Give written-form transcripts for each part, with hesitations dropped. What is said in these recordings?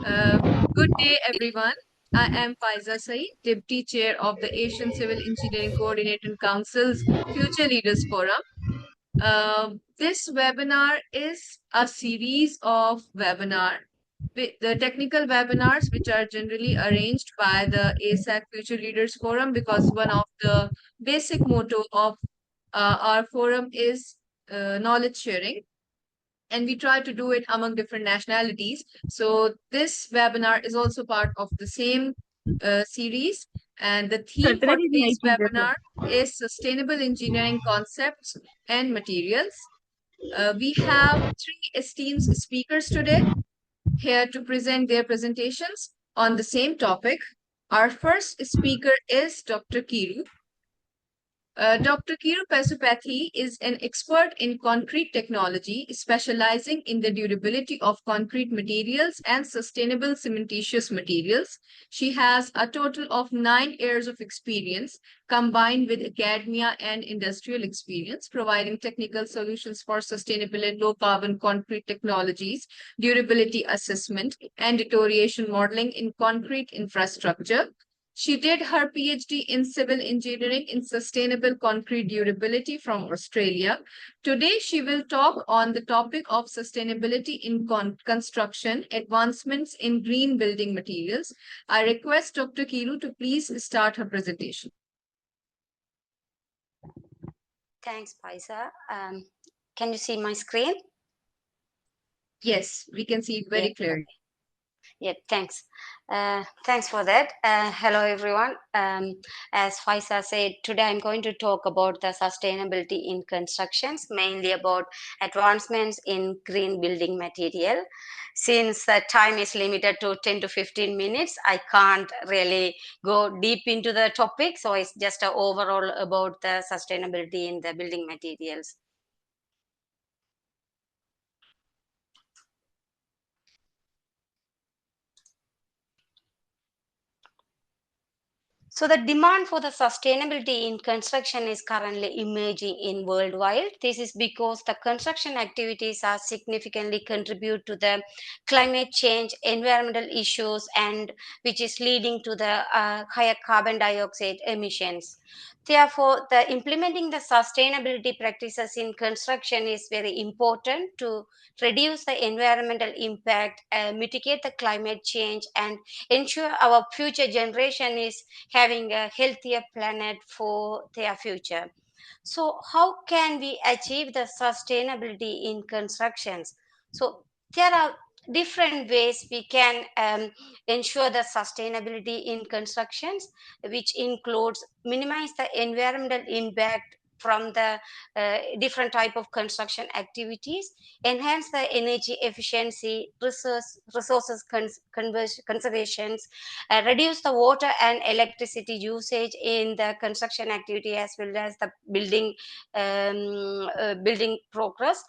Uh, Good day, everyone. I am Faiza Saeed, Deputy Chair of the Asian Civil Engineering Coordinating Council's Future Leaders Forum. This webinar is a series of the technical webinars, which are generally arranged by the ASAC Future Leaders Forum, because one of the basic motto of our forum is knowledge sharing, and we try to do it among different nationalities. So this webinar is also part of the same series. And the theme for today's webinar is sustainable engineering concepts and materials. We have three esteemed speakers today here to present their presentations on the same topic. Our first speaker is Dr. Kiru. Dr. Kiru Pasupathy is an expert in concrete technology, specializing in the durability of concrete materials and sustainable cementitious materials. She has a total of 9 years of experience, combined with academia and industrial experience, providing technical solutions for sustainable and low carbon concrete technologies, durability assessment, and deterioration modeling in concrete infrastructure. She did her PhD in civil engineering in sustainable concrete durability from Australia. Today, she will talk on the topic of sustainability in construction, advancements in green building materials. I request Dr. Kiru to please start her presentation. Thanks, Paisa. Can you see my screen? Yes, we can see it very clearly. Yeah, thanks. Thanks for that. Hello, everyone. As Faisa said, today I'm going to talk about the sustainability in constructions, mainly about advancements in green building material. Since the time is limited to 10 to 15 minutes, I can't really go deep into the topic. So it's just a overall about the sustainability in the building materials. So the demand for the sustainability in construction is currently emerging in worldwide. This is because the construction activities are significantly contribute to the climate change, environmental issues, and which is leading to the higher carbon dioxide emissions. Therefore, the implementing the sustainability practices in construction is very important to reduce the environmental impact, mitigate the climate change, and ensure our future generation is having a healthier planet for their future. So, how can we achieve the sustainability in constructions? So, there are different ways we can ensure the sustainability in constructions, which includes minimize the environmental impact from the different type of construction activities, enhance the energy efficiency, resources conservations, reduce the water and electricity usage in the construction activity as well as the building progress.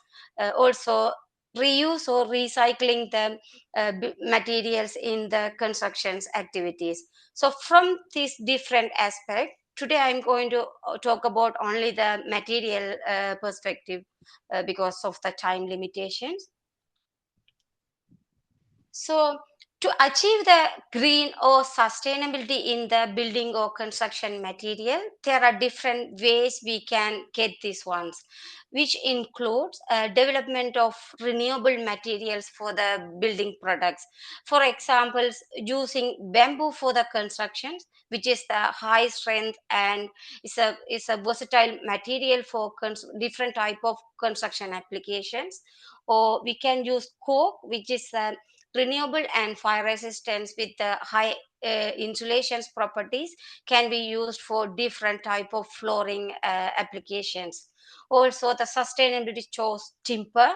Also reuse or recycling the materials in the constructions activities. So from these different aspects, today I'm going to talk about only the material perspective because of the time limitations. So, to achieve the green or sustainability in the building or construction material, there are different ways we can get these ones, which includes development of renewable materials for the building products. For example, using bamboo for the constructions, which is the high strength and is a versatile material for different type of construction applications. Or we can use coke, which is renewable and fire resistance with the high insulations properties, can be used for different type of flooring applications. Also the sustainability chose timber,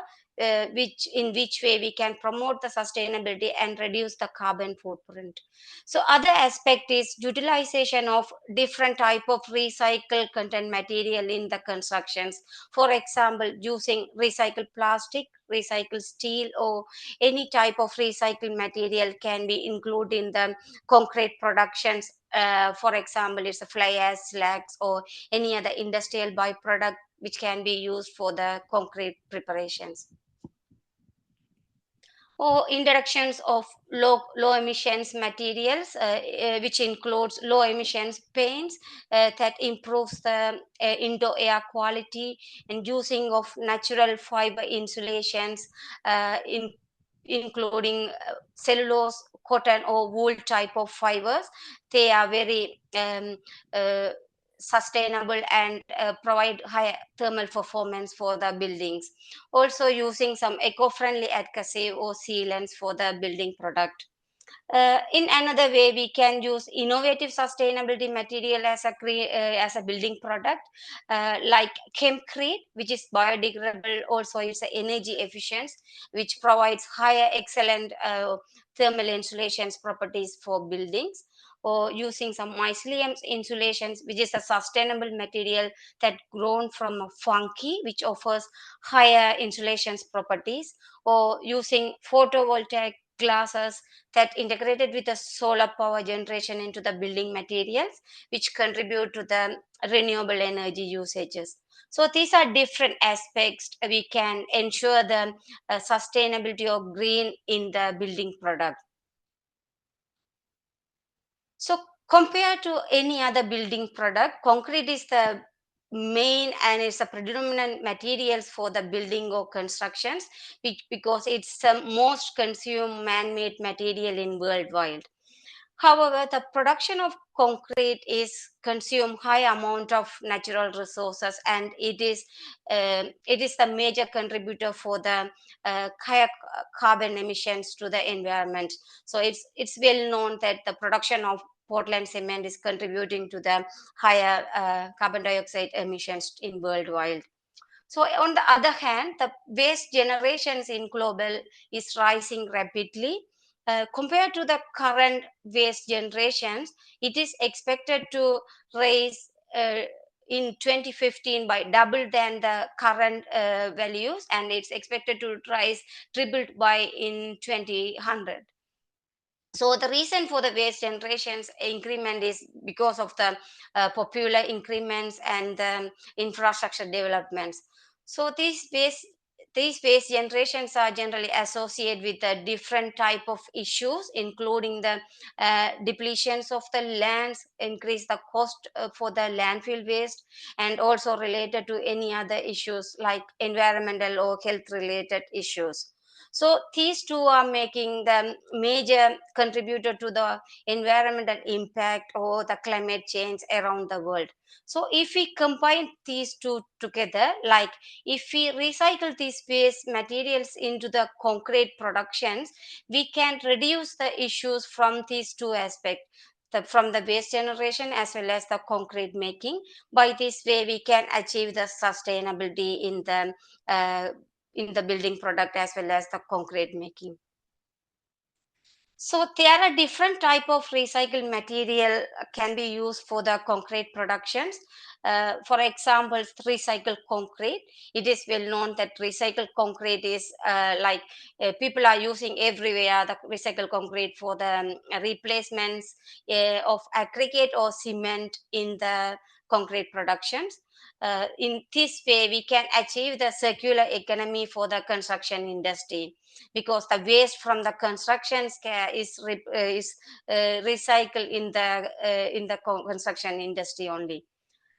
which in which way we can promote the sustainability and reduce the carbon footprint. So other aspect is utilization of different type of recycled content material in the constructions. For example, using recycled plastic, recycled steel, or any type of recycled material can be included in the concrete productions. For example, it's a fly ash slags or any other industrial byproduct which can be used for the concrete preparations. or introductions of low emissions materials, which includes low emissions paints that improves the indoor air quality, and using of natural fiber insulations, including cellulose, cotton or wool type of fibers. They are very uh, sustainable and provide high thermal performance for the buildings. Also using some eco-friendly adhesive or sealants for the building product. In another way, we can use innovative sustainability material as a building product, like chemcrete, which is biodegradable. Also, it's a energy efficient, which provides higher excellent thermal insulations properties for buildings. Or using some mycelium insulations, which is a sustainable material that grown from a fungi, which offers higher insulations properties. Or using photovoltaic glasses that integrated with the solar power generation into the building materials, which contribute to the renewable energy usages. So these are different aspects we can ensure the sustainability of green in the building product. So compared to any other building product, concrete is the main and it's the predominant materials for the building or constructions, which because it's the most consumed man-made material in worldwide. However, the production of concrete is consume high amount of natural resources, and it is the major contributor for the higher carbon emissions to the environment. So it's well known that the production of Portland cement is contributing to the higher carbon dioxide emissions in worldwide. So on the other hand, the waste generations in global is rising rapidly. Compared to the current waste generations, it is expected to rise in 2015 by double than the current values, and it's expected to rise tripled by in 2000. So the reason for the waste generations increment is because of the popular increments and infrastructure developments. So these waste generations are generally associated with a different type of issues, including the depletions of the lands, increase the cost for the landfill waste, and also related to any other issues like environmental or health related issues. So these two are making the major contributor to the environmental impact or the climate change around the world. So if we combine these two together, like if we recycle these waste materials into the concrete productions, we can reduce the issues from these two aspects. From the waste generation as well as the concrete making. By this way, we can achieve the sustainability uh, in the building product as well as the concrete making. So there are different type of recycled material can be used for the concrete productions. For example, recycled concrete. It is well known that recycled concrete is people are using everywhere the recycled concrete for the replacements of aggregate or cement in the concrete productions. In this way, we can achieve the circular economy for the construction industry, because the waste from the is recycled in the construction industry only.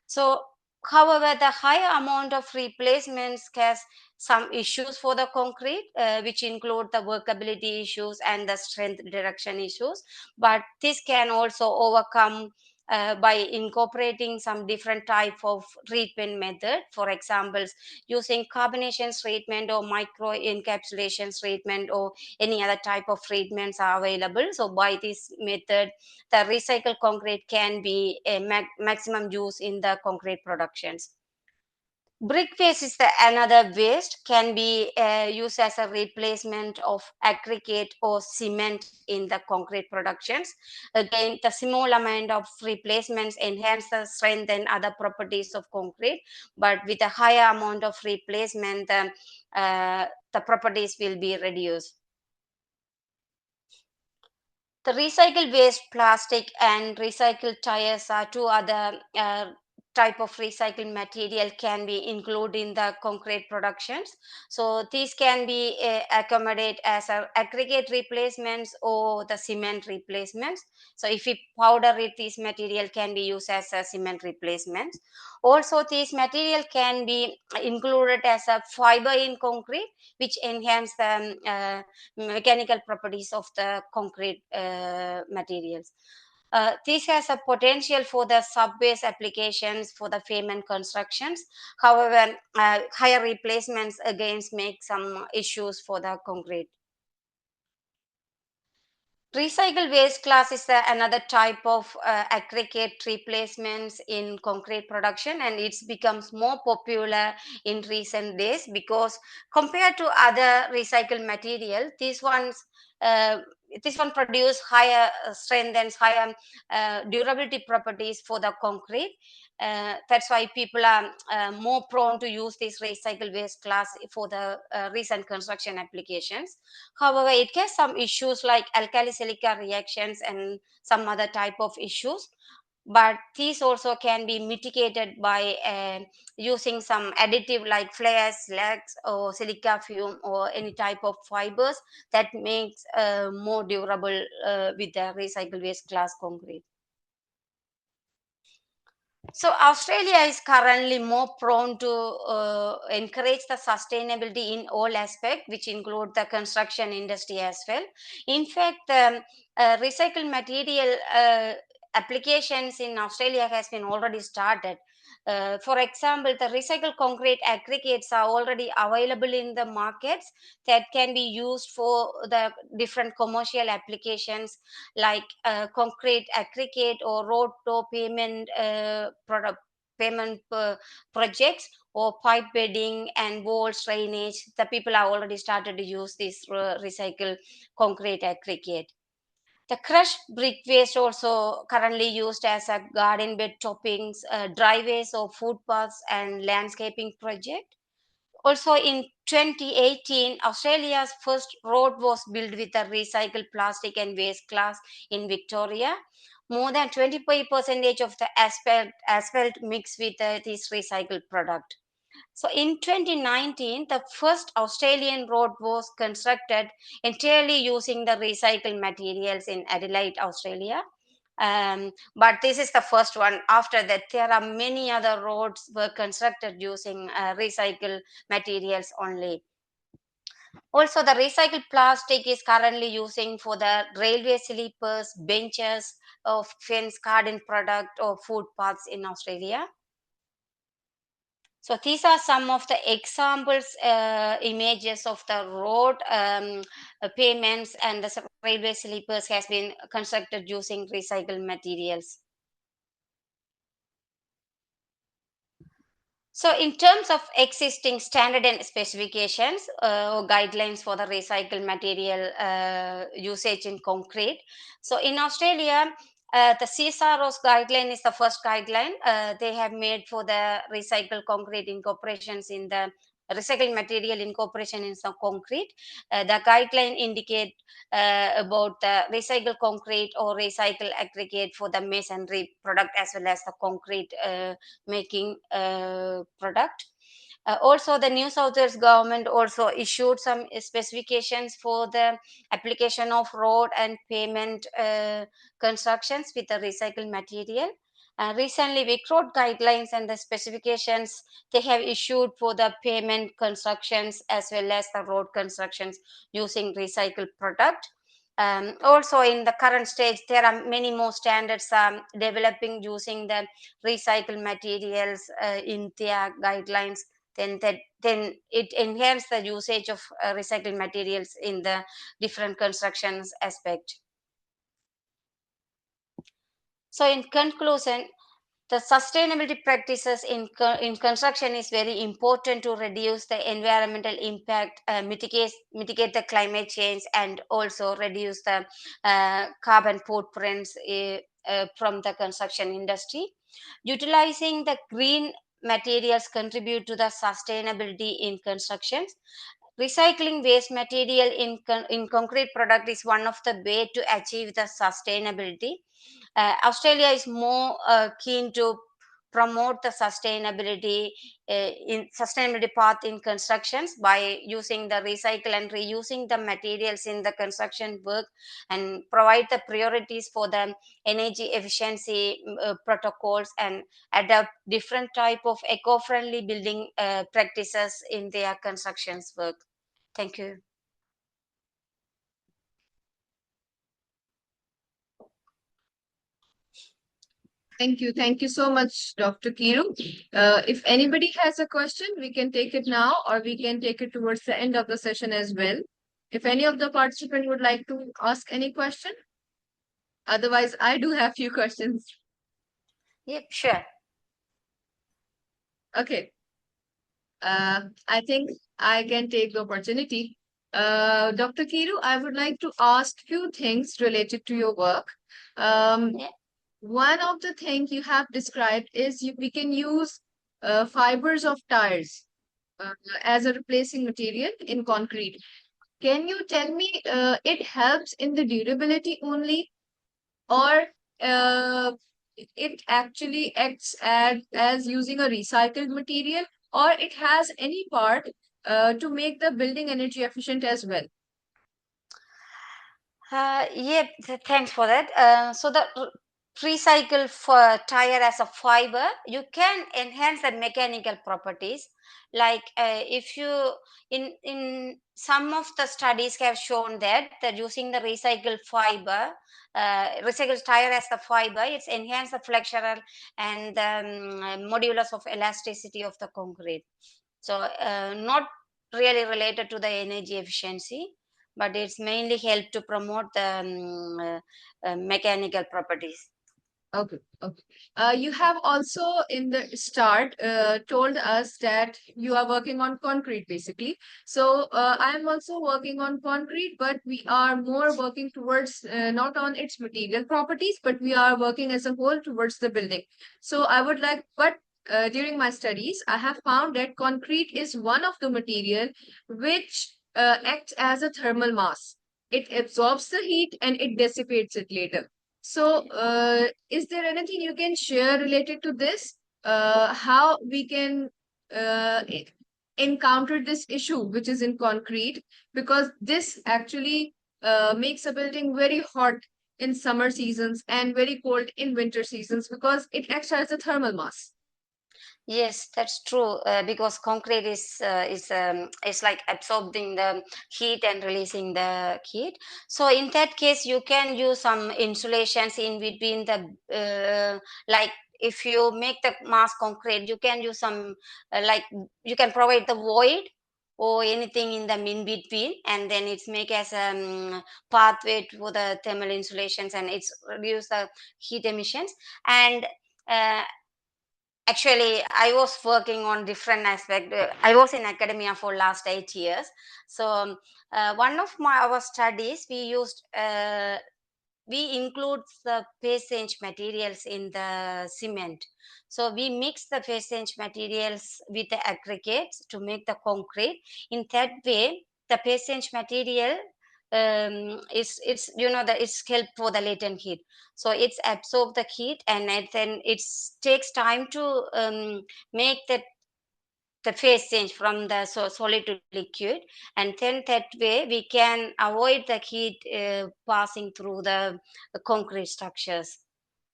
So, however, the higher amount of replacements has some issues for the concrete, which include the workability issues and the strength reduction issues. But this can also overcome by incorporating some different type of treatment method. For examples, using carbonation treatment or micro encapsulation treatment or any other type of treatments are available. So by this method, the recycled concrete can be a maximum use in the concrete productions. Brick waste is the another waste can be used as a replacement of aggregate or cement in the concrete productions. Again, the small amount of replacements enhance the strength and other properties of concrete, but with a higher amount of replacement, the properties will be reduced. The recycled waste, plastic, and recycled tires are two other type of recycled material can be included in the concrete productions. So these can be accommodate as a aggregate replacements or the cement replacements. So if we powder it, this material can be used as a cement replacement. Also, this material can be included as a fiber in concrete, which enhance the mechanical properties of the concrete materials. This has a potential for the sub-base applications for the pavement constructions. However, higher replacements against make some issues for the concrete. Recycle waste class is another type of aggregate replacements in concrete production, and it becomes more popular in recent days because compared to other recycled material, uh, this one produce higher strength and higher durability properties for the concrete. That's why people are more prone to use this recycle waste class for the recent construction applications. However, it has some issues like alkali silica reactions and some other type of issues. But these also can be mitigated by using some additive like flares, slags, or silica fume, or any type of fibers that makes more durable with the recycle waste class concrete. So Australia is currently more prone to encourage the sustainability in all aspects, which include the construction industry as well. In fact, recycled material applications in Australia has been already started. For example, the recycled concrete aggregates are already available in the markets that can be used for the different commercial applications like concrete aggregate or road to payment payment projects or pipe bedding and walls drainage. The people have already started to use this recycled concrete aggregate. The crushed brick waste also currently used as a garden bed toppings, driveways or footpaths and landscaping project. Also in 2018, Australia's first road was built with a recycled plastic and waste glass in Victoria. More than 25% of the asphalt mixed with this recycled product. So in 2019, the first Australian road was constructed entirely using the recycled materials in Adelaide, Australia. But this is the first one. After that, there are many other roads were constructed using recycled materials only. Also, the recycled plastic is currently using for the railway sleepers, benches, of fence garden product or footpaths in Australia. So these are some of the examples, images of the road pavements and the railway sleepers has been constructed using recycled materials. So, in terms of existing standard and specifications or guidelines for the recycled material usage in concrete, so in Australia, the CSRO's guideline is the first guideline they have made for the recycled concrete incorporations in the recycled material incorporation in some concrete. The guideline indicate about the recycled concrete or recycled aggregate for the masonry product as well as the concrete making product. Also, the New South Wales government also issued some specifications for the application of road and pavement constructions with the recycled material. Recently, WIC road guidelines and the specifications they have issued for the pavement constructions as well as the road constructions using recycled product. Also, in the current stage, there are many more standards developing using the recycled materials in their guidelines. Then it enhances the usage of recycled materials in the different constructions aspect. So, in conclusion, the sustainability practices in construction is very important to reduce the environmental impact, mitigate the climate change, and also reduce the carbon footprints from the construction industry. Utilizing the green materials contribute to the sustainability in constructions. Recycling waste material in concrete product is one of the way to achieve the sustainability. Australia is more keen to promote the sustainability path in constructions by using the recycle and reusing the materials in the construction work, and provide the priorities for the energy efficiency protocols, and adopt different type of eco-friendly building practices in their constructions work. Thank you. Thank you. Thank you so much, Dr. Kiru. If anybody has a question, we can take it now or we can take it towards the end of the session as well. If any of the participants would like to ask any question, otherwise I do have few questions. Yep, sure. Okay. I think I can take the opportunity. Dr. Kiru, I would like to ask few things related to your work. Um, Yeah. One of the things you have described is we can use fibers of tires as a replacing material in concrete. Can you tell me it helps in the durability only, or it actually acts as using a recycled material, or it has any part to make the building energy efficient as well? Yep, thanks for that. So the recycle for tire as a fiber, you can enhance the mechanical properties. Like if you in some of the studies have shown that using the recycled fiber, recycled tire as the fiber, it's enhance the flexural and the modulus of elasticity of the concrete. So not really related to the energy efficiency, but it's mainly help to promote the mechanical properties. Okay, okay. You have also in the start told us that you are working on concrete basically. So I am also working on concrete, but we are more working towards not on its material properties, but we are working as a whole towards the building. So I would like, but during my studies, I have found that concrete is one of the material which acts as a thermal mass. It absorbs the heat and it dissipates it later. So, is there anything you can share related to this? How we can encounter this issue, which is in concrete, because this actually makes a building very hot in summer seasons and very cold in winter seasons because it acts as a thermal mass. Yes, that's true. Because concrete is like absorbing the heat and releasing the heat. So in that case, you can use some insulations in between the like if you make the mass concrete, you can use some like you can provide the void or anything in the in between, and then it's make as a pathway to the thermal insulations, and it's reduce the heat emissions. And uh, actually, I was working on different aspect. I was in academia for last 8 years. So one of my our studies, we include the passage materials in the cement. So we mix the passage materials with the aggregates to make the concrete. In that way, the passage material is it's that it's help for the latent heat. So it's absorb the heat, and then it takes time to make the phase change from the solid to liquid, and then that way we can avoid the heat passing through the concrete structures.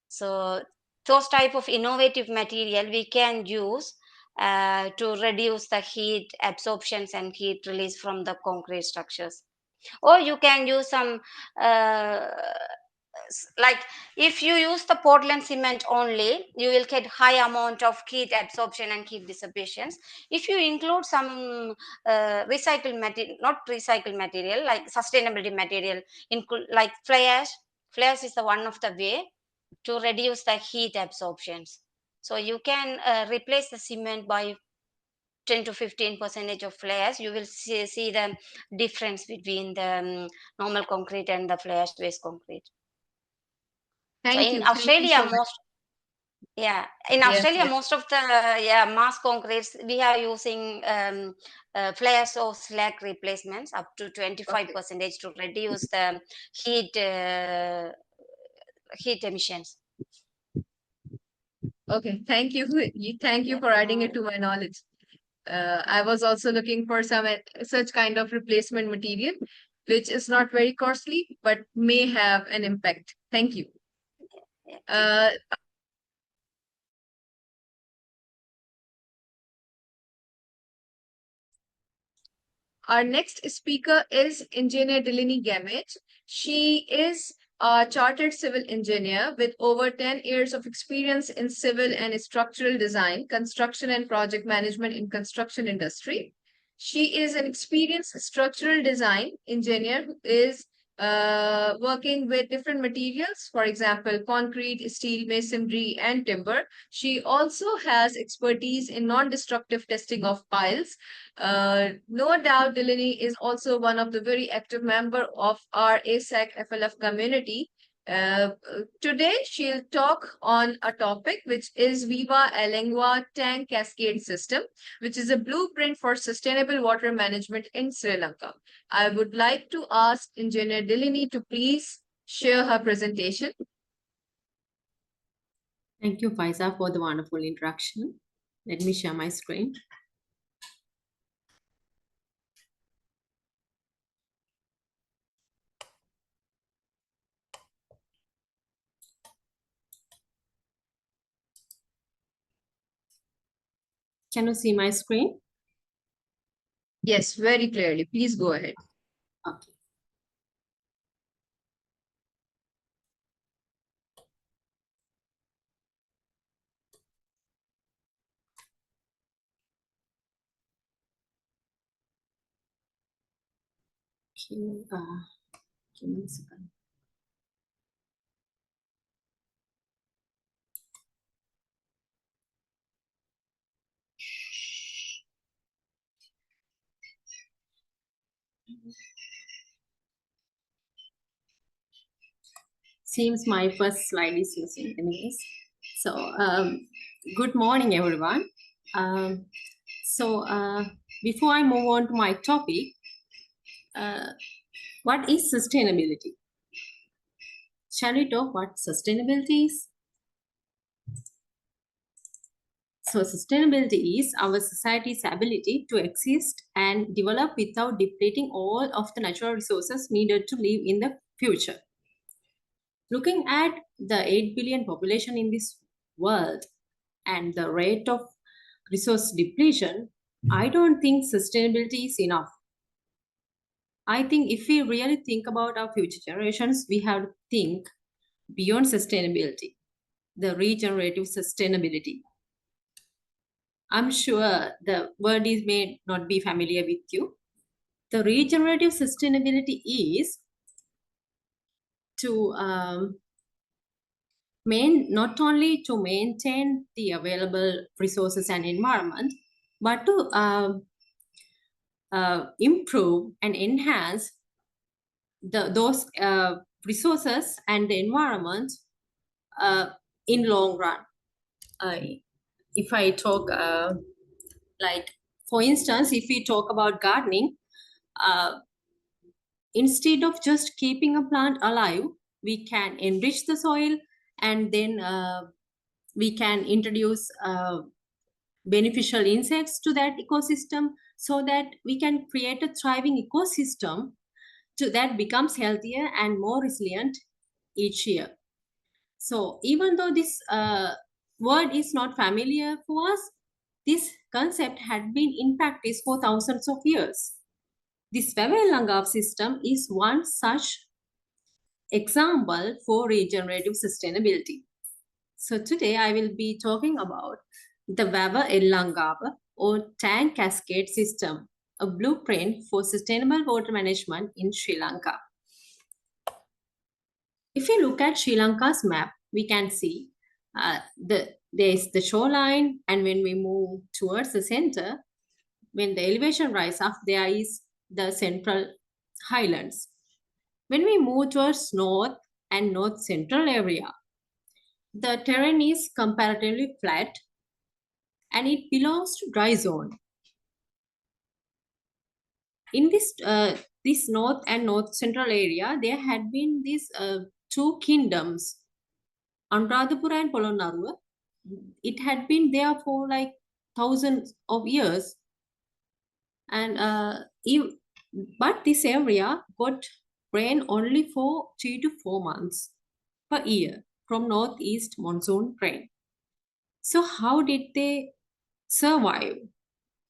So those type of innovative material we can use to reduce the heat absorptions and heat release from the concrete structures. Or you can use some uh, like if you use the Portland cement only, you will get high amount of heat absorption and heat dissipations. If you include some recycled material, not recycled material, like sustainability material, include like fly ash is the one of the way to reduce the heat absorptions. So you can replace the cement by 10 to 15 percentage of fly ash. You will see the difference between the normal concrete and the fly ash based concrete. So Thank in you. Thank you Australia, so much. Yes, yes. most of the mass concretes we are using fly ash or slag replacements up to 25 Okay. percentage to reduce the heat heat emissions. Okay, thank you. Thank you for adding it to my knowledge. I was also looking for some such kind of replacement material, which is not very costly but may have an impact. Thank you. Yeah, thank you. Uh, Our next speaker is Engineer Delaney Gamage. She is a chartered civil engineer with over 10 years of experience in civil and structural design, construction and project management in construction industry. She is an experienced structural design engineer who is working with different materials, for example, concrete, steel, masonry, and timber. She also has expertise in non-destructive testing of piles. No doubt, Delaney is also one of the very active member of our ASAC FLF community. Today, she'll talk on a topic which is Viva Elengua Tank Cascade System, which is a blueprint for sustainable water management in Sri Lanka. I would like to ask Engineer Delaney to please share her presentation. Thank you, Faisa, for the wonderful introduction. Let me share my screen. Can you see my screen? Yes, very clearly. Please go ahead. Okay. Okay. Give me a second. Seems my first slide is missing, anyways. So, good morning, everyone. Um, so, before I move on to my topic, uh, what is sustainability? Shall we talk what sustainability is? So, sustainability is our society's ability to exist and develop without depleting all of the natural resources needed to live in the future. Looking at the 8 billion population in this world and the rate of resource depletion, I don't think sustainability is enough. I think if we really think about our future generations, we have to think beyond sustainability, the regenerative sustainability. I'm sure the word is may not be familiar with you. The regenerative sustainability is to not only to maintain the available resources and environment, but to improve and enhance those resources and the environment uh, in long run. Uh, if I talk like, for instance, if we talk about gardening, uh, instead of just keeping a plant alive, we can enrich the soil and then we can introduce beneficial insects to that ecosystem so that we can create a thriving ecosystem that becomes healthier and more resilient each year. So even though this word is not familiar for us, this concept had been in practice for thousands of years. This Weber-Langauer system is one such example for regenerative sustainability. So today I will be talking about the Weber-Langauer or tank cascade system, a blueprint for sustainable water management in Sri Lanka. If you look at Sri Lanka's map, we can see there's the shoreline, and when we move towards the center, when the elevation rise up, there is the central highlands. When we move towards north and north central area, the terrain is comparatively flat and it belongs to dry zone. In this north and north central area, there had been these two kingdoms, Anuradhapura and Polonnaruwa. it had been there for like thousands of years. And but this area got rain only for 3 to 4 months per year from northeast monsoon rain. So how did they survive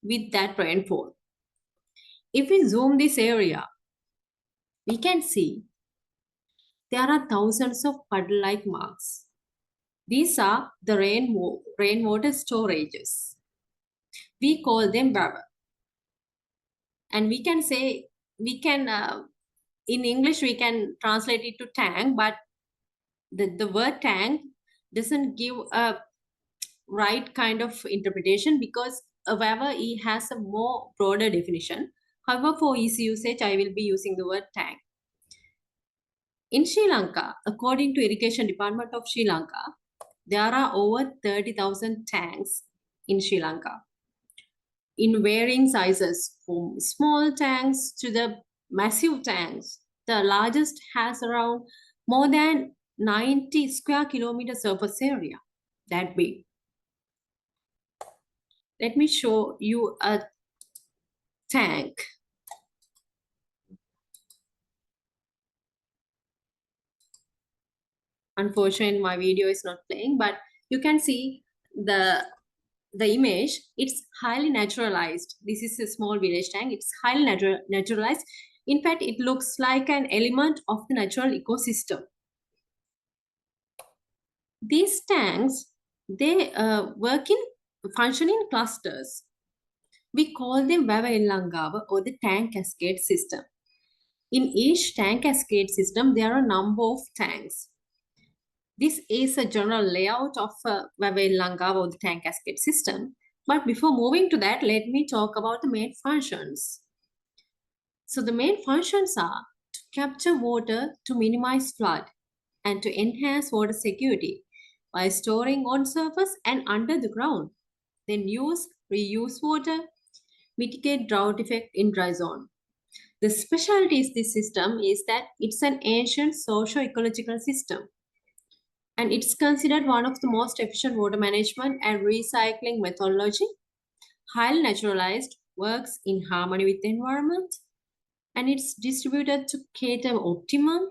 with that rainfall? If we zoom this area, we can see there are thousands of puddle-like marks. These are the rainwater storages. We call them baba. And we can say, we can, in English, we can translate it to tank, but the word tank doesn't give a right kind of interpretation because a vava has a more broader definition. However, for easy usage, I will be using the word tank. In Sri Lanka, according to Irrigation Department of Sri Lanka, there are over 30,000 tanks in Sri Lanka in varying sizes, from small tanks to the massive tanks. The largest has around more than 90 square kilometer surface area. That big. Let me show you a tank. Unfortunately, my video is not playing, but you can see the image. It's highly naturalized. This is a small village tank. It's highly naturalized. In fact, it looks like an element of the natural ecosystem. These tanks, they work in function in clusters. We call them Vava Illangava or the tank cascade system. In each tank cascade system, there are a number of tanks. This is a general layout of Vava Illangava or the tank cascade system. But before moving to that, let me talk about the main functions. So the main functions are to capture water to minimize flood and to enhance water security by storing on surface and under the ground. Then reuse water, mitigate drought effect in dry zone. The specialty of this system is that it's an ancient socio-ecological system and it's considered one of the most efficient water management and recycling methodology, highly naturalized, works in harmony with the environment, and it's distributed to cater optimum.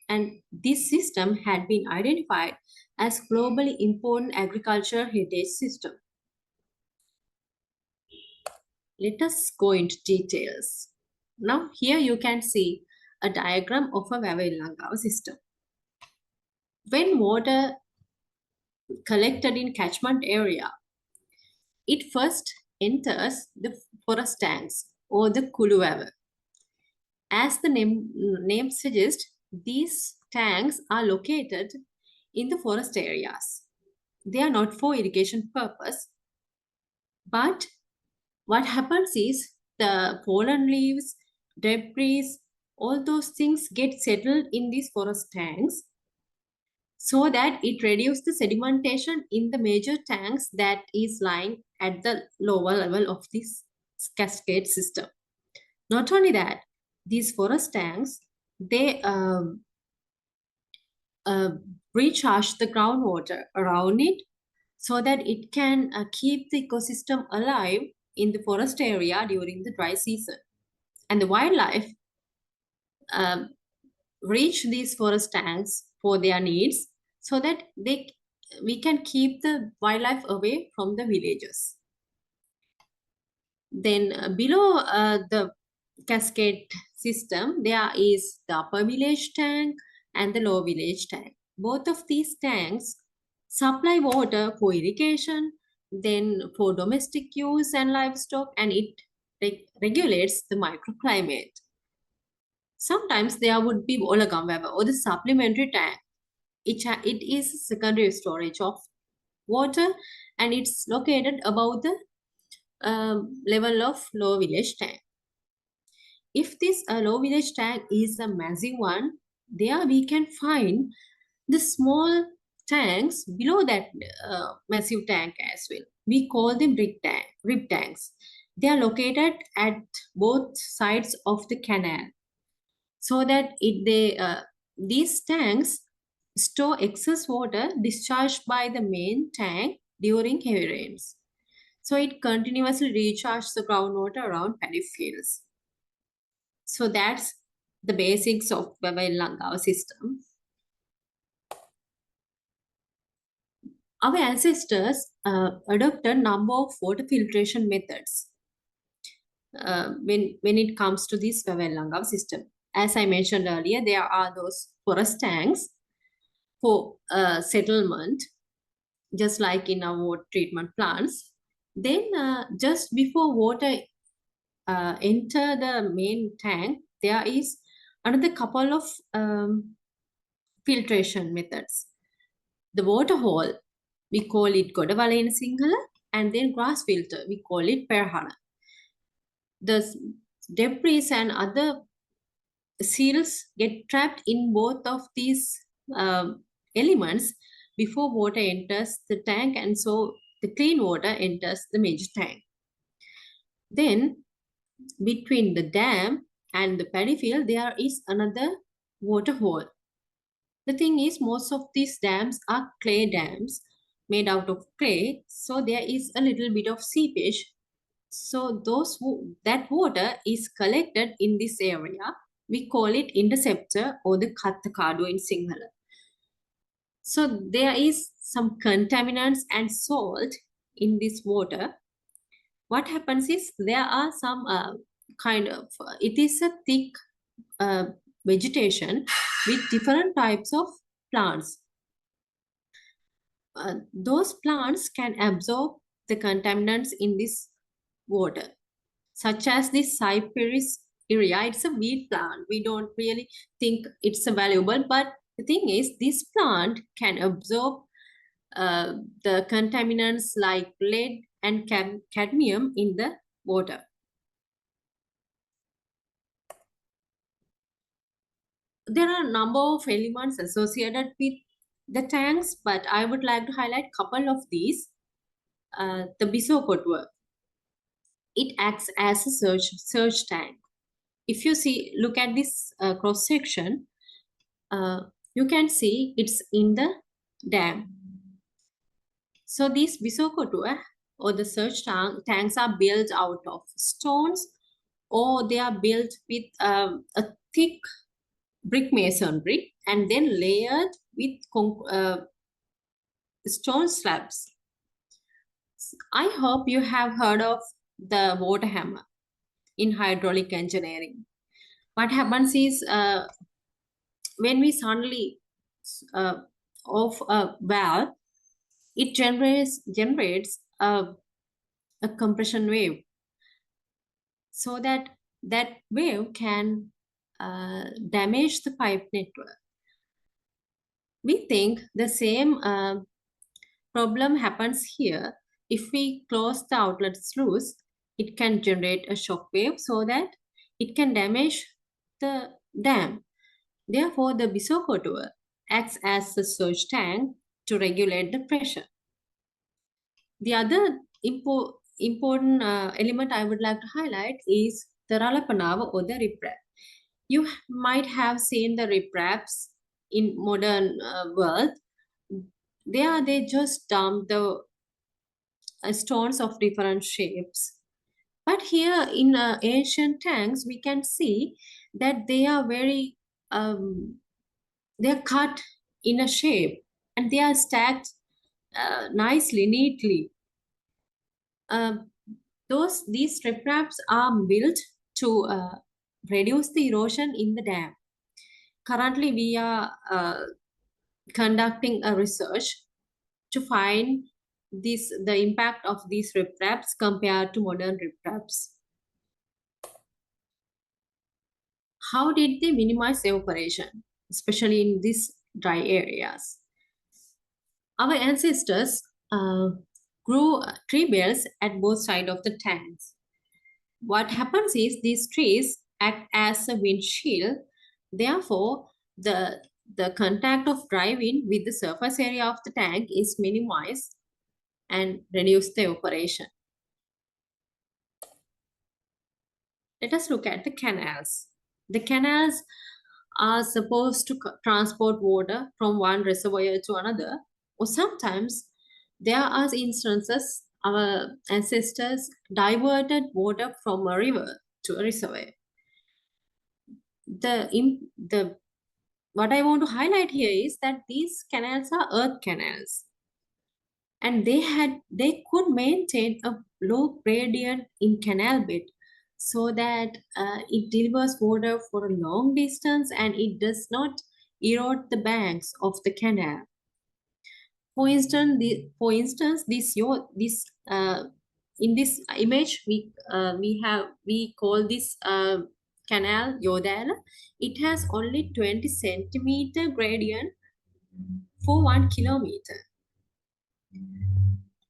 And this system had been identified as globally important agricultural heritage system. Let us go into details. Now here you can see a diagram of a Vavillangawa system. When water collected in catchment area, it first enters the forest tanks or the Kuluvavu. As the name suggests, these tanks are located in the forest areas. They are not for irrigation purpose, but what happens is the fallen leaves, debris, all those things get settled in these forest tanks so that it reduces the sedimentation in the major tanks that is lying at the lower level of this cascade system. Not only that, these forest tanks, they uh, recharge the groundwater around it so that it can keep the ecosystem alive in the forest area during the dry season. And the wildlife um, reach these forest tanks for their needs so that we can keep the wildlife away from the villages. Then below the cascade system, there is the upper village tank and the lower village tank. Both of these tanks supply water for irrigation, then for domestic use and livestock, and it regulates the microclimate. Sometimes there would be Olagam or the supplementary tank. It is secondary storage of water and it's located above the level of low village tank. If this low village tank is a massive one, there we can find the small tanks below that massive tank as well. We call them rib tanks. They are located at both sides of the canal so that these tanks store excess water discharged by the main tank during heavy rains. So it continuously recharges the groundwater around paddy fields. So that's the basics of Langawa system. Our ancestors adopted a number of water filtration methods when it comes to this Langawa system. As I mentioned earlier, there are those forest tanks for settlement, just like in our water treatment plants. Then, just before water enter the main tank, there is another couple of filtration methods. The water hole, we call it Godawala in Sinhala, and then grass filter, we call it Perhana. The debris and other seals get trapped in both of these elements before water enters the tank, and so the clean water enters the major tank. Then, between the dam and the paddy field, there is another water hole. The thing is, most of these dams are clay dams made out of clay, so there is a little bit of seepage. So that water is collected in this area. We call it interceptor or the Kattakadu in Sinhala. So there is some contaminants and salt in this water. What happens is there are some it is a thick uh, vegetation with different types of plants. Those plants can absorb the contaminants in this water, such as this Cyperus area. It's a weed plant. We don't really think it's a valuable, but the thing is, this plant can absorb the contaminants like lead and cadmium in the water. There are a number of elements associated with the tanks, but I would like to highlight a couple of these. The Bisokotua, it acts as a surge tank. If you look at this cross section, you can see it's in the dam. So these Bisokotua or the surge tanks are built out of stones, or they are built with a thick brick masonry and then layered with stone slabs. I hope you have heard of the water hammer in hydraulic engineering. What happens is when we suddenly off a valve, it generates a compression wave, so that wave can damage the pipe network. We think the same problem happens here. If we close the outlet sluice, it can generate a shock wave so that it can damage the dam. Therefore, the Bisokotua acts as a surge tank to regulate the pressure. The other important element I would like to highlight is the Ralapanava or the riprap. You might have seen the ripraps in modern world. They just dump the stones of different shapes. But here in ancient tanks, we can see that they are very they are cut in a shape and they are stacked nicely, neatly. These ripraps are built to reduce the erosion in the dam. Currently, we are conducting a research to find the impact of these ripraps compared to modern ripraps. How did they minimize evaporation, especially in these dry areas? Our ancestors grew tree bells at both sides of the tanks. What happens is these trees act as a windshield. Therefore, the contact of dry wind with the surface area of the tank is minimized and reduce the evaporation. Let us look at the canals. The canals are supposed to transport water from one reservoir to another, or sometimes There are instances our ancestors diverted water from a river to a reservoir. The what I want to highlight here is that these canals are earth canals, and they could maintain a low gradient in canal bed so that it delivers water for a long distance and it does not erode the banks of the canal. For instance, this in this image we call this canal Yodala. It has only 20 centimeter gradient for 1 kilometer.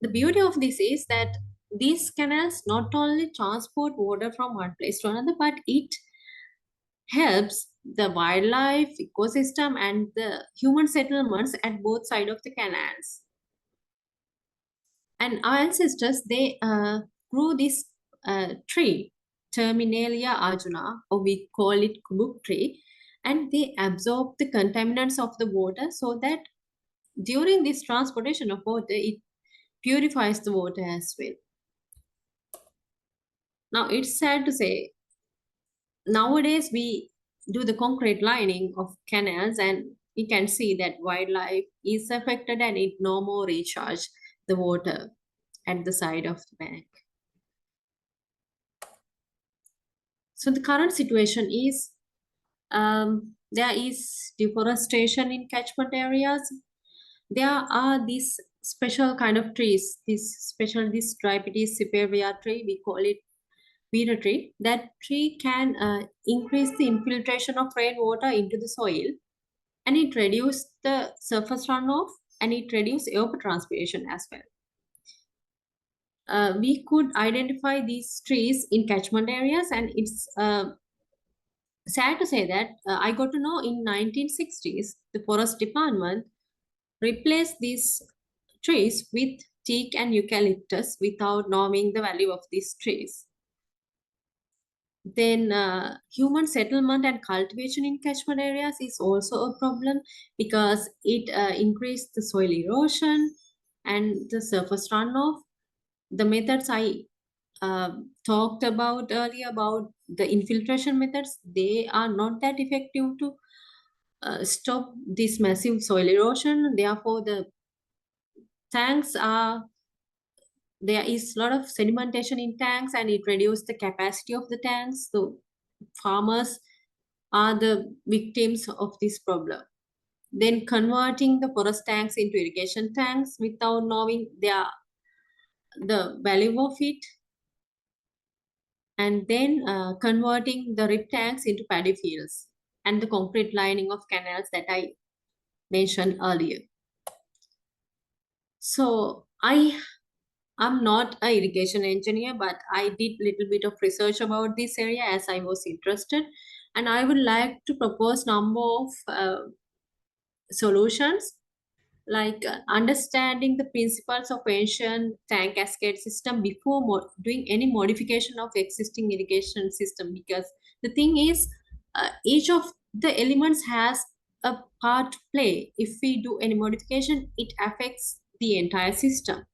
The beauty of this is that these canals not only transport water from one place to another, but it helps the wildlife ecosystem and the human settlements at both sides of the canals. And our ancestors, they grew this tree, Terminalia arjuna, or we call it kubuk tree, and they absorb the contaminants of the water so that during this transportation of water, it purifies the water as well. Now, it's sad to say, nowadays we do the concrete lining of canals and we can see that wildlife is affected and it no more recharge the water at the side of the bank. So the current situation is there is deforestation in catchment areas. There are these special kind of trees, this Drypetes ciperia tree, we call it Vera tree. That tree can increase the infiltration of rainwater into the soil, and it reduce the surface runoff and it reduce evapotranspiration as well. We could identify these trees in catchment areas, and it's sad to say that I got to know in 1960s the forest department replaced these trees with teak and eucalyptus without knowing the value of these trees. Then human settlement and cultivation in catchment areas is also a problem because it increased the soil erosion and the surface runoff. The methods I talked about earlier about the infiltration methods, they are not that effective to stop this massive soil erosion. Therefore, the tanks are there is a lot of sedimentation in tanks and it reduces the capacity of the tanks. So farmers are the victims of this problem. Then converting the forest tanks into irrigation tanks without knowing the value of it, and then converting the rip tanks into paddy fields and the concrete lining of canals that I mentioned earlier. So I'm not a irrigation engineer, but I did little bit of research about this area as I was interested, and I would like to propose number of solutions like understanding the principles of ancient tank cascade system before doing any modification of existing irrigation system, because the thing is each of the elements has a part to play. If we do any modification, it affects the entire system.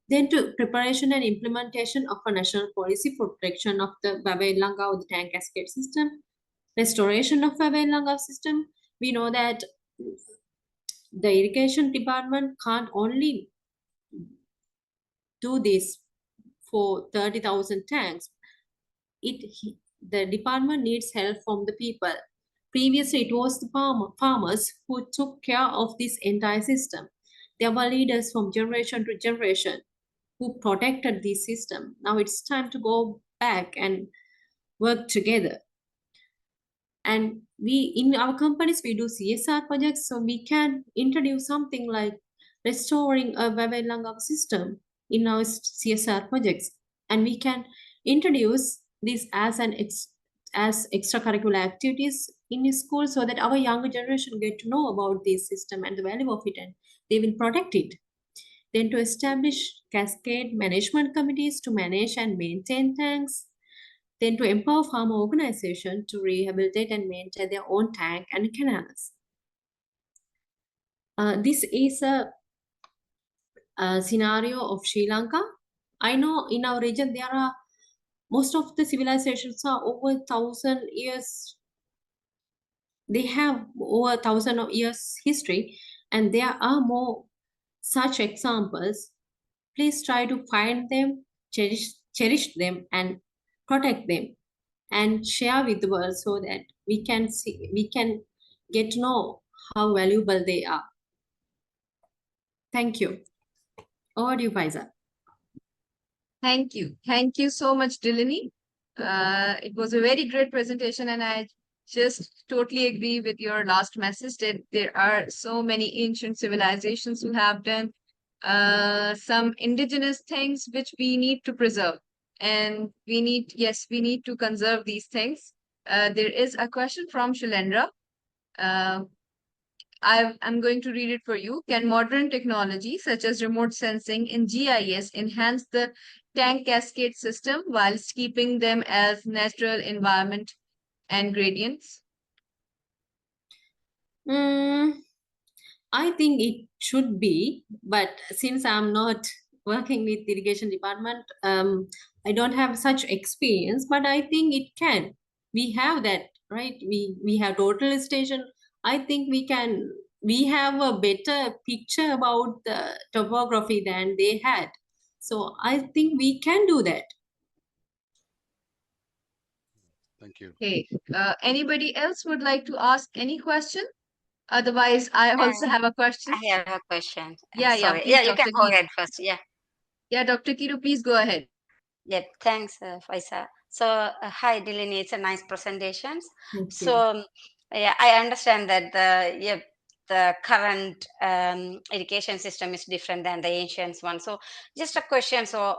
Then to preparation and implementation of a national policy for protection of the Babailanga or the tank cascade system, restoration of Babailanga system. We know that the irrigation department can't only do this for 30,000 tanks. The department needs help from the people. Previously, it was the farmers who took care of this entire system. There were leaders from generation to generation who protected this system. Now it's time to go back and work together. And we in our companies we do CSR projects, so we can introduce something like restoring a Babailanga system in our CSR projects, and we can introduce this as as extracurricular activities in school so that our younger generation get to know about this system and the value of it, and they will protect it. Then to establish cascade management committees to manage and maintain tanks, then to empower farmer organizations to rehabilitate and maintain their own tank and canals. This is a scenario of Sri Lanka. I know in our region there are most of the civilizations are over 1,000 years. They have over 1,000 years history, and there are more such examples. Please try to find them, cherish them, and protect them, and share with the world so that we can get to know how valuable they are. Thank you. Over to you, Faisal. Thank you. Thank you so much, Delaney. It was a very great presentation, and I just totally agree with your last message that there are so many ancient civilizations who have done some indigenous things which we need to preserve. And yes, we need to conserve these things. There is a question from Shilendra. Uh, I'm going to read it for you. Can modern technology, such as remote sensing in GIS, enhance the tank cascade system whilst keeping them as natural environment and gradients? Mm, I think it should be, but since I'm not working with irrigation department, I don't have such experience. But I think it can. We have that, right? We have total station. I think we can. We have a better picture about the topography than they had. So I think we can do that. Thank you. Okay. Anybody else would like to ask any question? Otherwise, I also have a question. I have a question. Yeah, Sorry. please, Yeah, you can Dr. go Kiru. ahead first. Yeah. Yeah, Dr. Kiru, please go ahead. Yep, thanks, Faisa. So, hi, Delaney. It's a nice presentations. Thank So, you. yeah, I understand that the current education system is different than the ancient one. So, just a question. So,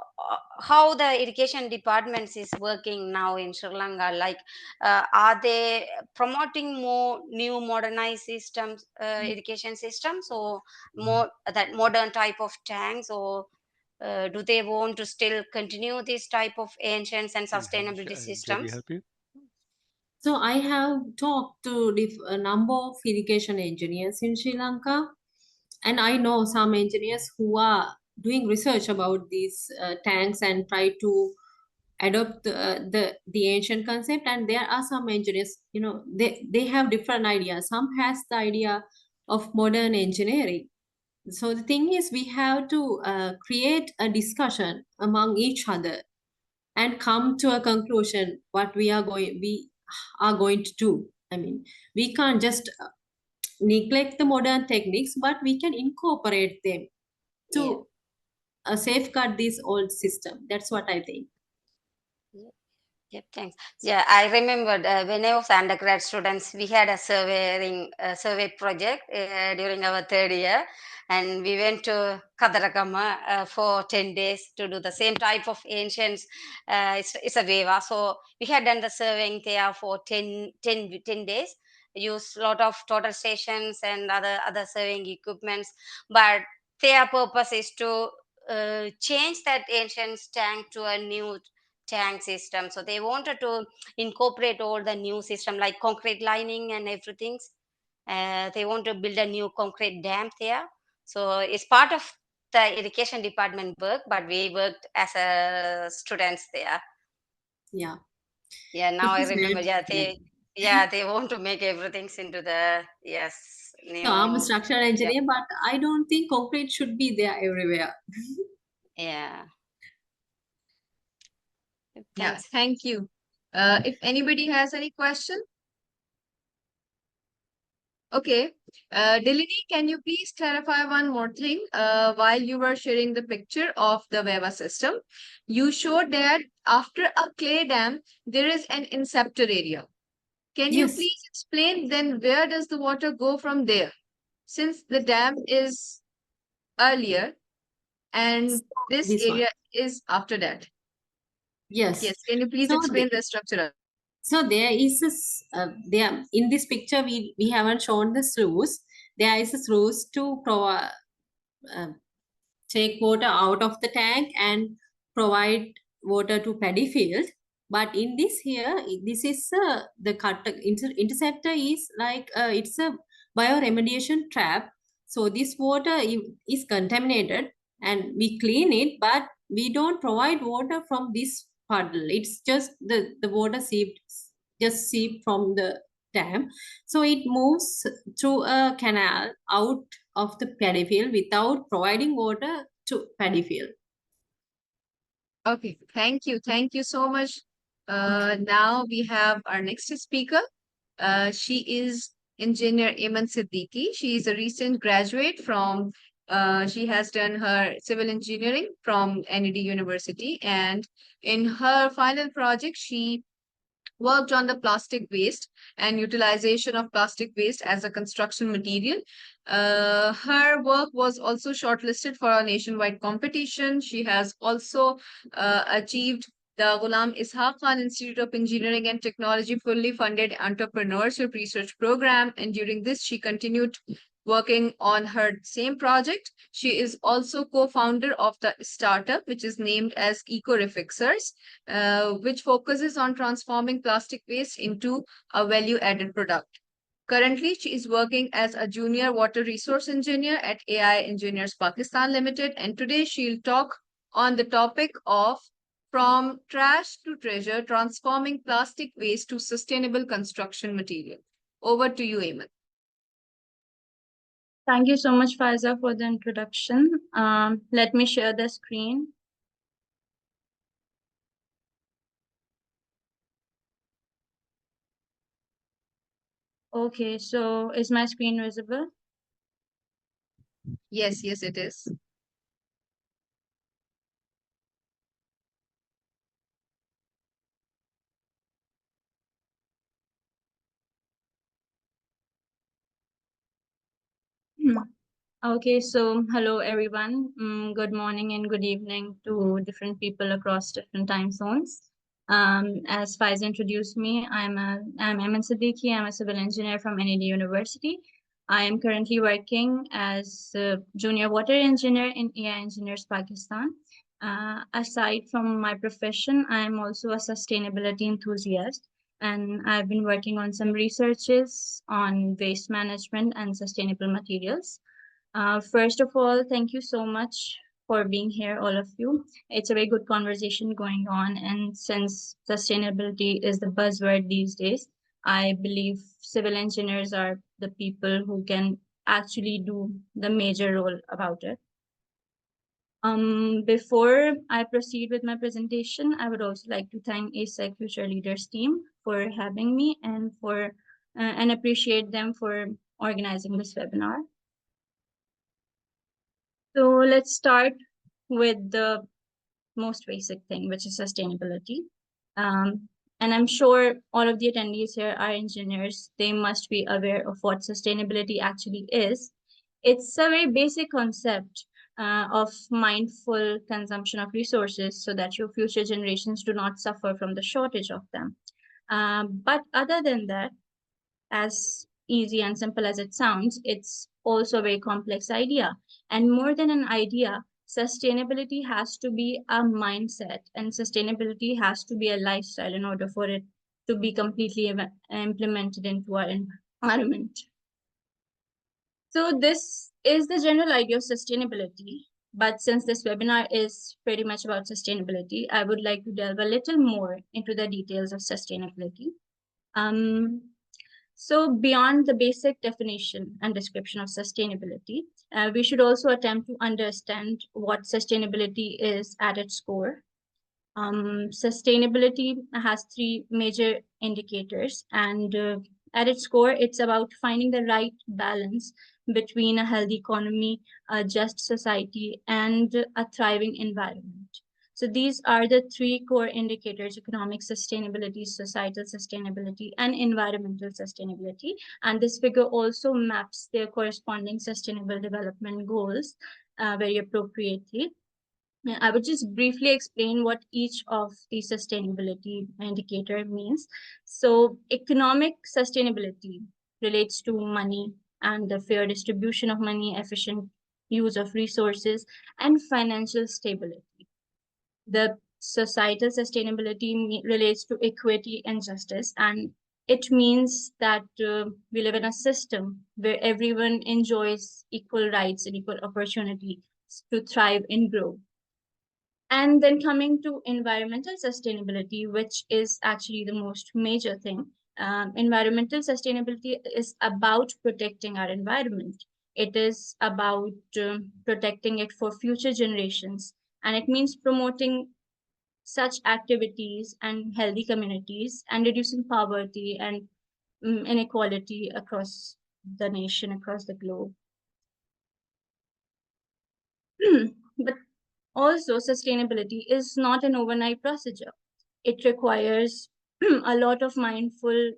how the education departments is working now in Sri Lanka? Like, are they promoting more new modernized systems, education systems, or more that modern type of tanks, or do they want to still continue this type of ancients and sustainability Shall we systems? help you? So I have talked to a number of irrigation engineers in Sri Lanka, and I know some engineers who are doing research about these tanks and try to adopt the ancient concept. And there are some engineers, they have different ideas. Some has the idea of modern engineering. So the thing is, we have to create a discussion among each other and come to a conclusion what we are going to do. I mean, we can't just neglect the modern techniques, but we can incorporate them to Yeah. safeguard this old system. That's what I think. Yep, thanks. Yeah, I remembered when I was undergrad students, we had a survey project during our third year, and we went to Kadarakama for 10 days to do the same type of ancients. It's a Veva, so we had done the surveying there for 10 days. Use lot of total stations and other surveying equipments, but their purpose is to change that ancient tank to a new tank system. So they wanted to incorporate all the new system like concrete lining and everything. They want to build a new concrete dam there. So it's part of the education department work, but we worked as a students there. Yeah, Yeah, it now I is remember. very They want to make everything into the so I'm a new. structural Yeah, engineer, but I don't think concrete should be there everywhere. yeah. Yeah, Thanks. thank you. If anybody has any question, okay. Delaney, can you please clarify one more thing? While you were sharing the picture of the Veva system, you showed that after a clay dam, there is an inceptor area. Can you Yes, please explain then where does the water go from there? Since the dam is earlier and this this one. area is after that. Yes. Yes, can you please So explain the structure? So there is this, there in this picture we haven't shown the sluice. There is a sluice to uh, take water out of the tank and provide water to paddy field. But in this here, this is the interceptor is like it's a bioremediation trap. So this water is contaminated, and we clean it, but we don't provide water from this puddle. It's just the water seep from the dam. So it moves through a canal out of the paddy field without providing water to paddy field. Okay, thank you. Thank you so much. Now we have our next speaker. She is engineer Iman Siddiqui. She is a recent graduate from, she has done her civil engineering from NED University. And in her final project, she worked on the plastic waste and utilization of plastic waste as a construction material. Her work was also shortlisted for a nationwide competition. She has also achieved the Ghulam Ishaq Khan Institute of Engineering and Technology fully funded entrepreneurship research program. And during this, she continued working on her same project. She is also co-founder of the startup, which is named as Ecorefixers, which focuses on transforming plastic waste into a value-added product. Currently, she is working as a junior water resource engineer at AI Engineers Pakistan Limited, and today she'll talk on the topic of from trash to treasure, transforming plastic waste to sustainable construction material. Over to you, Eamon. Thank you so much, Faiza, for the introduction. Let me share the screen. Okay, so is my screen visible? Yes, yes, it is. Okay, so hello everyone. Good morning and good evening to different people across different time zones. As Faiz introduced me, I'm Eman Siddiqui. I'm a civil engineer from NED University. I am currently working as a junior water engineer in AI Engineers Pakistan. Aside from my profession, I am also a sustainability enthusiast, and I've been working on some researches on waste management and sustainable materials. First of all, thank you so much for being here, all of you. It's a very good conversation going on. And since sustainability is the buzzword these days, I believe civil engineers are the people who can actually do the major role about it. Before I proceed with my presentation, I would also like to thank ASEC Future Leaders team for having me and appreciate them for organizing this webinar. So let's start with the most basic thing, which is sustainability. And I'm sure all of the attendees here are engineers. They must be aware of what sustainability actually is. It's a very basic concept of mindful consumption of resources so that your future generations do not suffer from the shortage of them. But other than that, as easy and simple as it sounds, it's also a very complex idea. And more than an idea, sustainability has to be a mindset, and sustainability has to be a lifestyle in order for it to be completely implemented into our environment. So, this is the general idea of sustainability. But since this webinar is pretty much about sustainability, I would like to delve a little more into the details of sustainability. So beyond the basic definition and description of sustainability, we should also attempt to understand what sustainability is at its core. Sustainability has three major indicators, and at its core, it's about finding the right balance between a healthy economy, a just society, and a thriving environment. So these are the three core indicators: economic sustainability, societal sustainability, and environmental sustainability. And this figure also maps their corresponding sustainable development goals very appropriately. Yeah, I would just briefly explain what each of the sustainability indicator means. So economic sustainability relates to money and the fair distribution of money, efficient use of resources, and financial stability. The societal sustainability relates to equity and justice, and it means that we live in a system where everyone enjoys equal rights and equal opportunity, to thrive and grow. And then coming to environmental sustainability, which is actually the most major thing. Environmental sustainability is about protecting our environment. It is about protecting it for future generations. And it means promoting such activities and healthy communities and reducing poverty and inequality across the nation, across the globe. But also, sustainability is not an overnight procedure. It requires a lot of mindful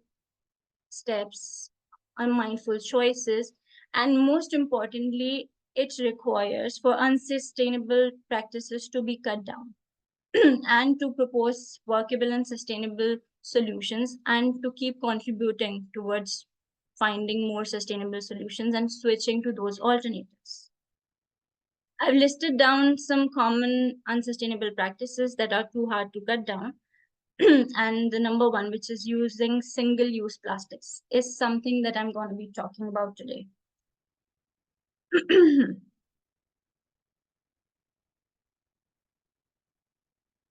steps and mindful choices. And most importantly, it requires for unsustainable practices to be cut down and to propose workable and sustainable solutions and to keep contributing towards finding more sustainable solutions and switching to those alternatives. I've listed down some common unsustainable practices that are too hard to cut down. And the number one, which is using single use plastics, is something that I'm going to be talking about today.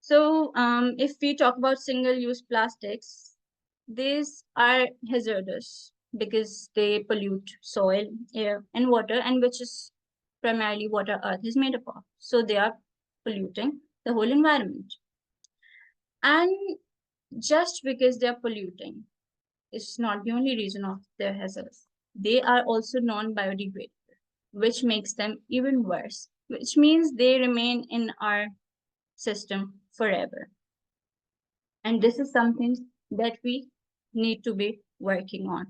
So, if we talk about single use plastics, these are hazardous because they pollute soil, air, and water, and which is primarily what our earth is made up of. So, they are polluting the whole environment. And just because they're polluting is not the only reason of their hazards. They are also non-biodegradable, which makes them even worse, which means they remain in our system forever. And this is something that we need to be working on.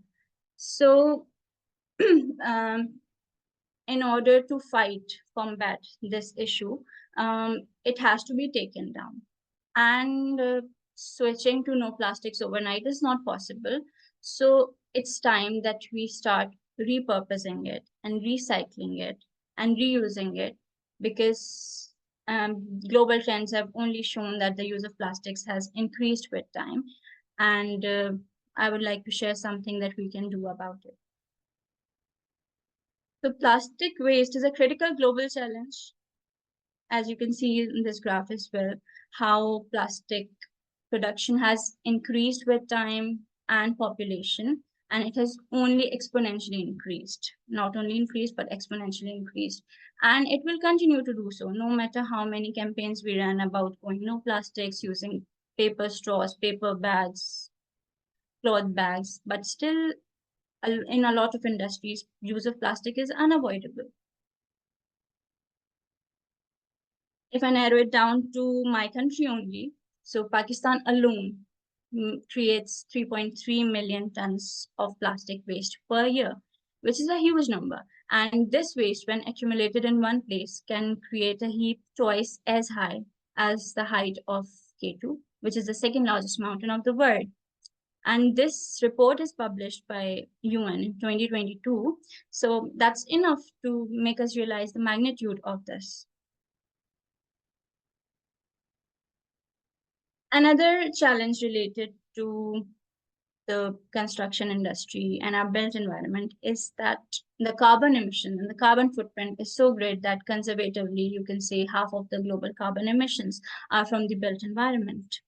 So, um, in order to combat this issue, it has to be taken down. And switching to no plastics overnight is not possible. So it's time that we start repurposing it and recycling it and reusing it because global trends have only shown that the use of plastics has increased with time. And I would like to share something that we can do about it. So plastic waste is a critical global challenge. As you can see in this graph as well, how plastic production has increased with time and population, and it has only exponentially increased. Not only increased, but exponentially increased. And it will continue to do so, no matter how many campaigns we run about going no plastics, using paper straws, paper bags, cloth bags, but still in a lot of industries, use of plastic is unavoidable. If I narrow it down to my country only, so Pakistan alone creates 3.3 million tons of plastic waste per year, which is a huge number. And this waste, when accumulated in one place, can create a heap twice as high as the height of K2, which is the second largest mountain of the world. And this report is published by UN in 2022. So that's enough to make us realize the magnitude of this. Another challenge related to the construction industry and our built environment is that the carbon emission and the carbon footprint is so great that conservatively you can say half of the global carbon emissions are from the built environment,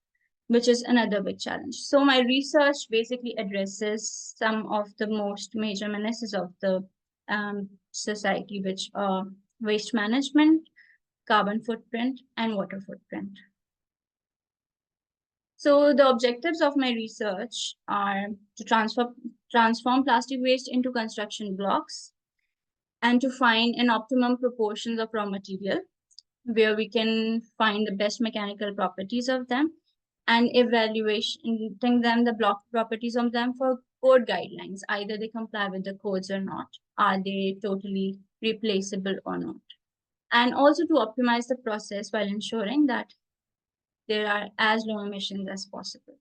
which is another big challenge. So my research basically addresses some of the most major menaces of the society, which are waste management, carbon footprint, and water footprint. So the objectives of my research are to transform plastic waste into construction blocks and to find an optimum proportions of raw material where we can find the best mechanical properties of them and evaluating them, the block properties of them for code guidelines. Either they comply with the codes or not. Are they totally replaceable or not? And also to optimize the process while ensuring that there are as low emissions as possible.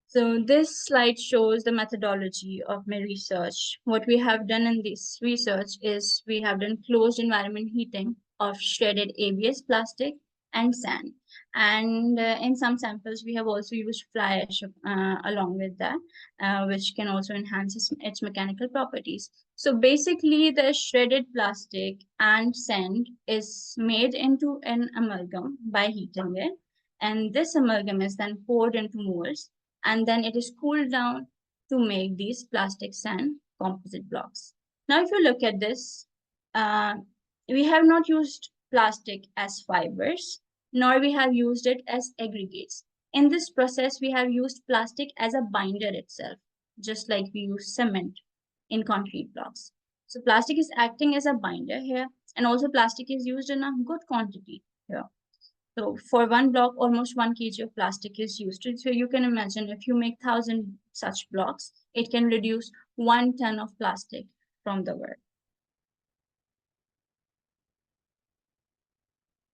So this slide shows the methodology of my research. What we have done in this research is we have done closed environment heating of shredded ABS plastic and sand. And in some samples, we have also used fly ash along with that, which can also enhance its mechanical properties. So basically, the shredded plastic and sand is made into an amalgam by heating it. And this amalgam is then poured into molds, and then it is cooled down to make these plastic sand composite blocks. Now, if you look at this, uh, we have not used plastic as fibers, nor we have used it as aggregates. In this process, we have used plastic as a binder itself, just like we use cement in concrete blocks. So plastic is acting as a binder here, and also plastic is used in a good quantity here. So for one block, almost 1 kg of plastic is used. So you can imagine if you make 1,000 such blocks, it can reduce 1 ton of plastic from the world.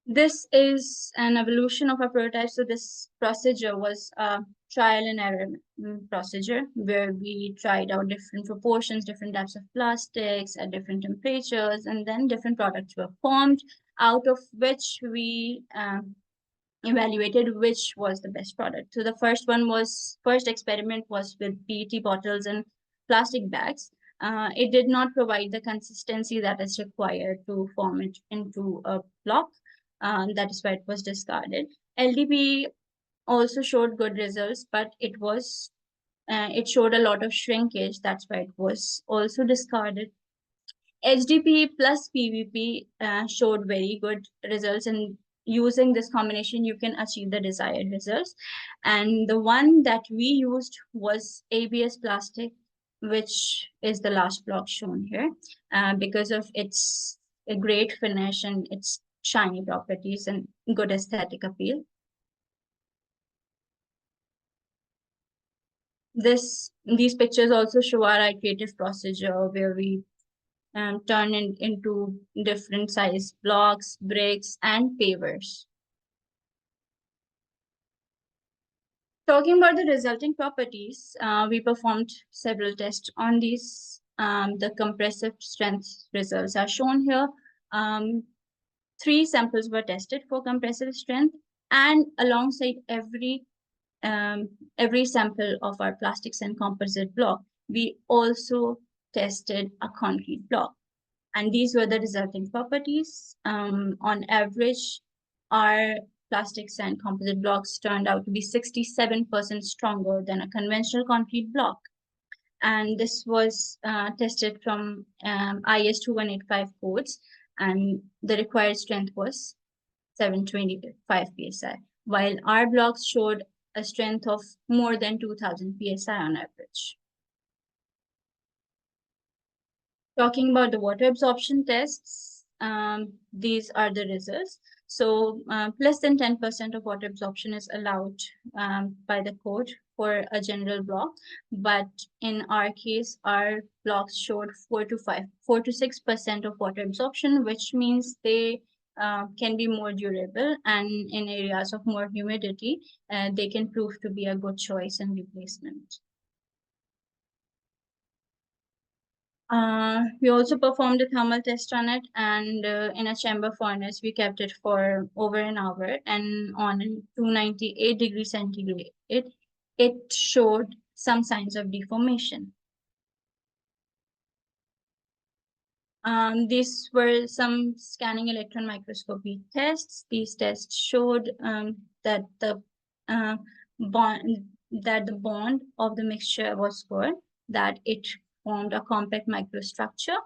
This is an evolution of a prototype. So this procedure was a trial and error procedure where we tried out different proportions, different types of plastics at different temperatures, and then different products were formed, out of which we evaluated which was the best product. So the first experiment was with PET bottles and plastic bags. It did not provide the consistency that is required to form it into a block. That is why it was discarded. LDP also showed good results, but it showed a lot of shrinkage. That's why it was also discarded. HDP plus PVP showed very good results, and using this combination, you can achieve the desired results. And the one that we used was ABS plastic, which is the last block shown here, because of its a great finish and its shiny properties and good aesthetic appeal. These pictures also show our iterative procedure where we turn it into different size blocks, bricks, and pavers. Talking about the resulting properties, we performed several tests on these. The compressive strength results are shown here. 3 samples were tested for compressive strength, and alongside every sample of our plastics and composite block, we also tested a concrete block. And these were the resulting properties. On average, our plastics and composite blocks turned out to be 67% stronger than a conventional concrete block. And this was tested from IS 2185 codes, and the required strength was 725 psi, while our blocks showed a strength of more than 2000 psi on average. Talking about the water absorption tests, these are the results. So less than 10% of water absorption is allowed by the code for a general block. But in our case, our blocks showed 4 to 6% of water absorption, which means they can be more durable, and in areas of more humidity, they can prove to be a good choice and replacement. We also performed a thermal test on it, and in a chamber furnace, we kept it for over an hour, and on 298 degrees centigrade, it showed some signs of deformation. These were some scanning electron microscopy tests. These tests showed that the bond of the mixture was good, that it formed a compact microstructure,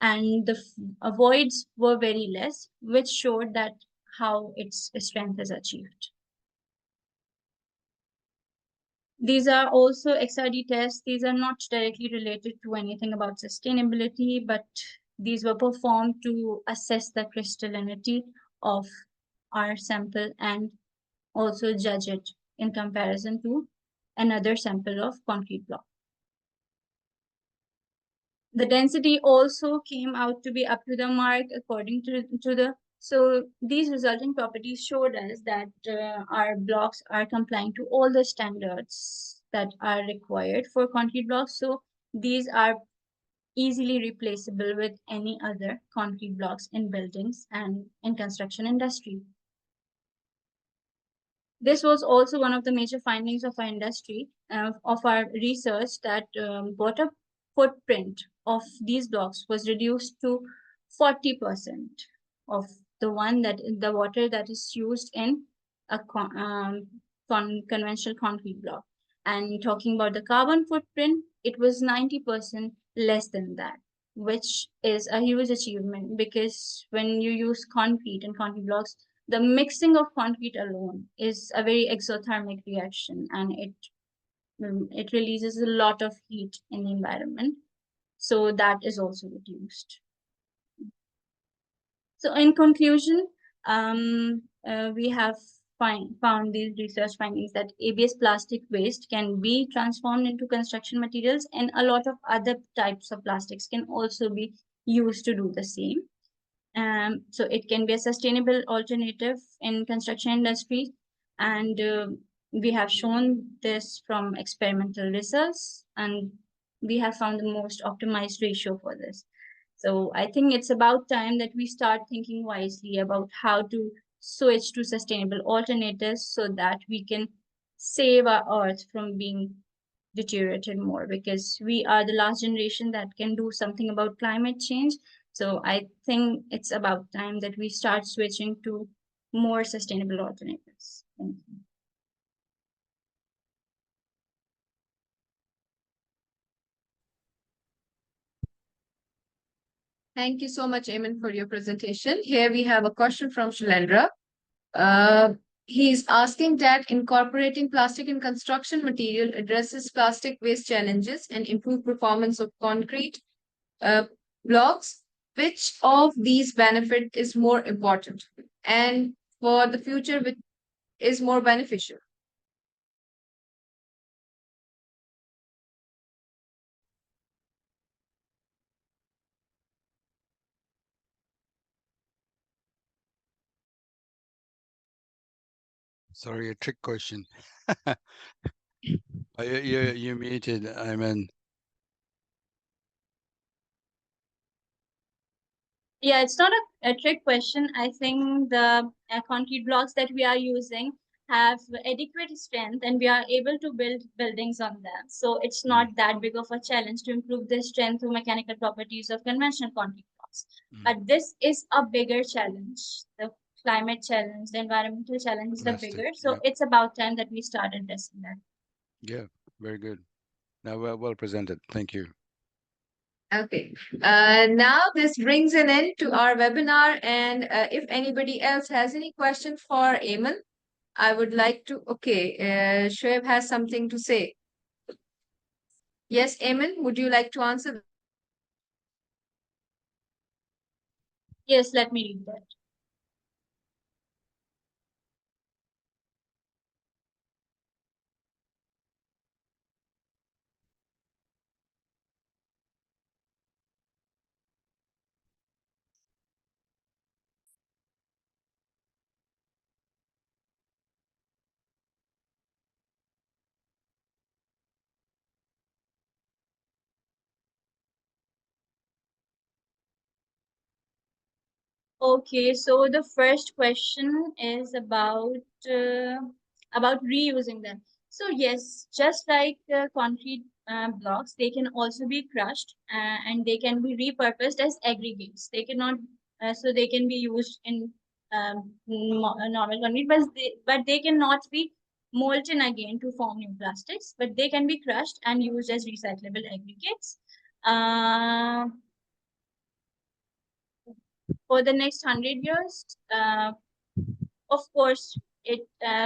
and the voids were very less, which showed that how its strength is achieved. These are also XRD tests. These are not directly related to anything about sustainability, but these were performed to assess the crystallinity of our sample and also judge it in comparison to another sample of concrete block. The density also came out to be up to the mark according to the. So these resulting properties showed us that our blocks are complying to all the standards that are required for concrete blocks. So these are easily replaceable with any other concrete blocks in buildings and in construction industry. This was also one of the major findings of our industry, of our research, that water footprint of these blocks was reduced to 40% of the water that is used in a conventional concrete block. And talking about the carbon footprint, it was 90% less than that, which is a huge achievement, because when you use concrete and concrete blocks, the mixing of concrete alone is a very exothermic reaction, and it releases a lot of heat in the environment. So that is also reduced. So in conclusion, we have found these research findings that ABS plastic waste can be transformed into construction materials, and a lot of other types of plastics can also be used to do the same. So it can be a sustainable alternative in construction industry, and we have shown this from experimental results, and we have found the most optimized ratio for this. So I think it's about time that we start thinking wisely about how to switch to sustainable alternatives so that we can save our earth from being deteriorated more, because we are the last generation that can do something about climate change. So I think it's about time that we start switching to more sustainable alternatives. Thank you. Thank you so much, Eamon, for your presentation. Here we have a question from Shilendra. Uh, he's asking that incorporating plastic in construction material addresses plastic waste challenges and improve performance of concrete uh, blocks. Which of these benefit is more important, and for the future, which is more beneficial? Sorry, a trick question. You muted, Ayman. Yeah, it's not a trick question. I think the concrete blocks that we are using have adequate strength, and we are able to build buildings on them. So it's not Mm, that big of a challenge to improve the strength or mechanical properties of conventional concrete blocks. mm. But this is a bigger challenge. The climate challenge, the environmental challenge is the Plastic. bigger. So Yeah, it's about time that we start addressing that. yeah, very good. Now, well presented. Thank you. Okay. Now this brings an end to our webinar. And if anybody else has any question for Eamon, I would like to. Okay, Shoaib has something to say. Yes, Eamon, would you like to answer? Yes, let me read that. Okay, so the first question is about reusing them. So yes, just like concrete blocks, they can also be crushed, and they can be repurposed as aggregates. They cannot, so they can be used in normal concrete, but they cannot be molten again to form new plastics. But they can be crushed and used as recyclable aggregates. Uh, for the next 100 years, of course, it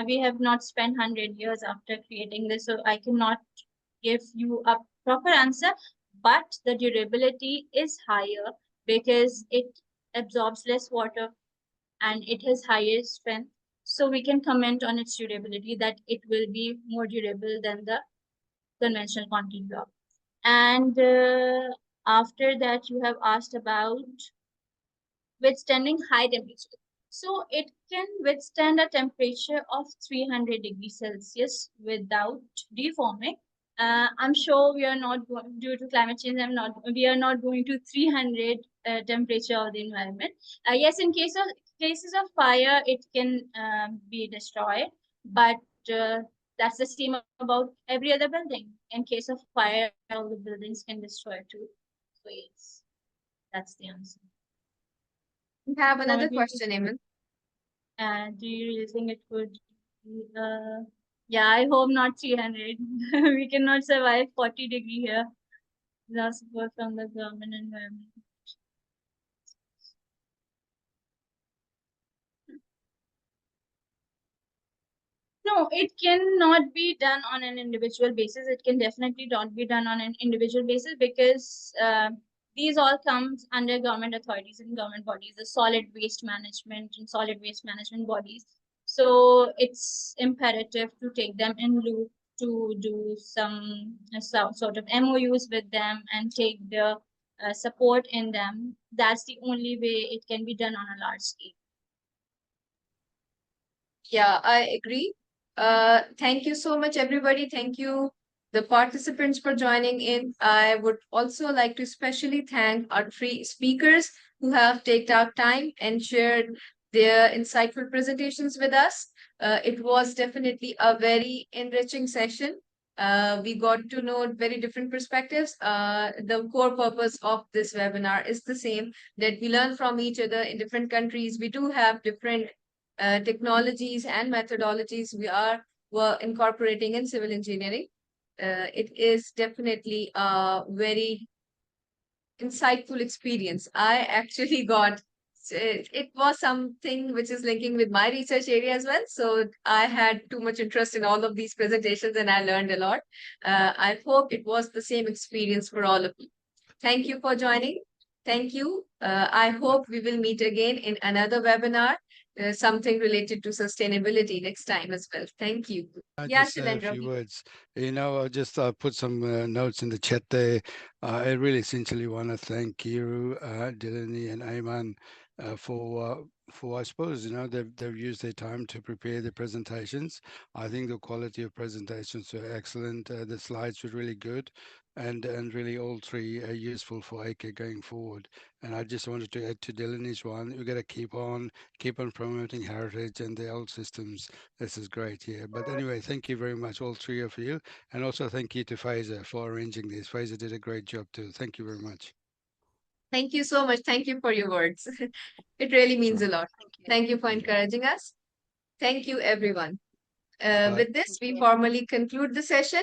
we have not spent 100 years after creating this, so I cannot give you a proper answer. But the durability is higher because it absorbs less water and it has higher strength. So we can comment on its durability that it will be more durable than the conventional concrete block. And after that, you have asked about withstanding high temperature. So it can withstand a temperature of 300 degrees Celsius without deforming. I'm sure we are not going, due to climate change, we are not going to 300 temperature of the environment. Yes, in cases of fire, it can be destroyed. but that's the same about every other building. In case of fire, all the buildings can destroy too. So yes, that's the answer. We have From another it, question, Eamon. do you really think it could be, yeah, I hope not 300. We cannot survive 40-degree here without support from the government environment. No, it cannot be done on an individual basis. It can definitely not be done on an individual basis because these all comes under government authorities and government bodies, the solid waste management and solid waste management bodies. So it's imperative to take them in loop to do some sort of MOUs with them and take the support in them. That's the only way it can be done on a large scale. Yeah, I agree. Thank you so much, everybody. Thank you, the participants, for joining in. I would also like to especially thank our three speakers who have taken out time and shared their insightful presentations with us. It was definitely a very enriching session. We got to know very different perspectives. The core purpose of this webinar is the same, that we learn from each other in different countries. We do have different technologies and methodologies were incorporating in civil engineering. It is definitely a very insightful experience. I actually got it was something which is linking with my research area as well. So I had too much interest in all of these presentations and I learned a lot. I hope it was the same experience for all of you. Thank you for joining. Thank you. I hope we will meet again in another webinar, something related to sustainability next time as well. Thank you. I Yeah, just say a Shilendra. few words. I just put some notes in the chat there. I really sincerely want to thank Kiru, Dilani, and Ayman for I suppose they've used their time to prepare the presentations. I think the quality of presentations were excellent. The slides were really good, and really all three are useful for AK going forward. And I just wanted to add to Dilani's one. We've got to keep on promoting heritage and the old systems. This is great, yeah. But anyway, thank you very much, all three of you. And also thank you to Faiza for arranging this. Faiza did a great job too. Thank you very much. Thank you so much. Thank you for your words. It really means a Sure. lot. Thank you for Yeah. encouraging us. Thank you, everyone. Bye. With this, we formally conclude the session.